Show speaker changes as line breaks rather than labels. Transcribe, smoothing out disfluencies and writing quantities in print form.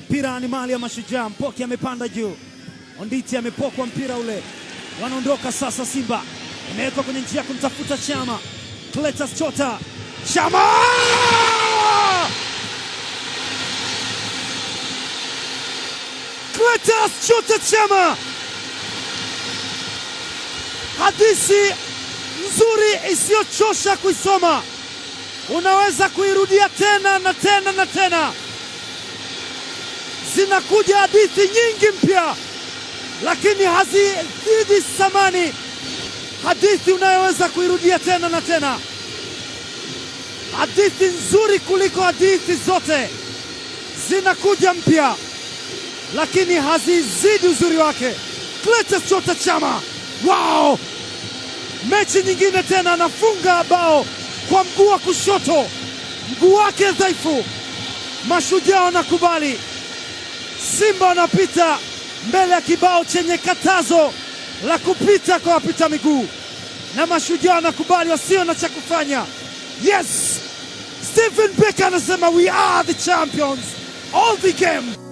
Mpira ni mali ya Mashujaa. Mpoki amepanda juu, Onditi amepokwa mpira ule, wanaondoka sasa. Simba imewekwa kwenye njia kumtafuta Chama. Cletus Chota, Chama! Cletus Chota Chama, hadithi nzuri isiyochosha kuisoma. Unaweza kuirudia tena na tena na tena. Zinakuja hadithi nyingi mpya, lakini hazizidi thamani hadithi unayoweza kuirudia tena na tena. Hadithi nzuri kuliko hadithi zote zinakuja mpya, lakini hazizidi uzuri wake. Cletus Chota Chama, wow! Mechi nyingine tena anafunga bao kwa mguu wa kushoto, mguu wake dhaifu. Mashujaa wanakubali. Simba wanapita mbele ya kibao chenye katazo la kupita kwa wapita miguu, na Mashujaa wanakubali wasio na cha kufanya. Yes, Stephen Becker anasema we are the champions of the game.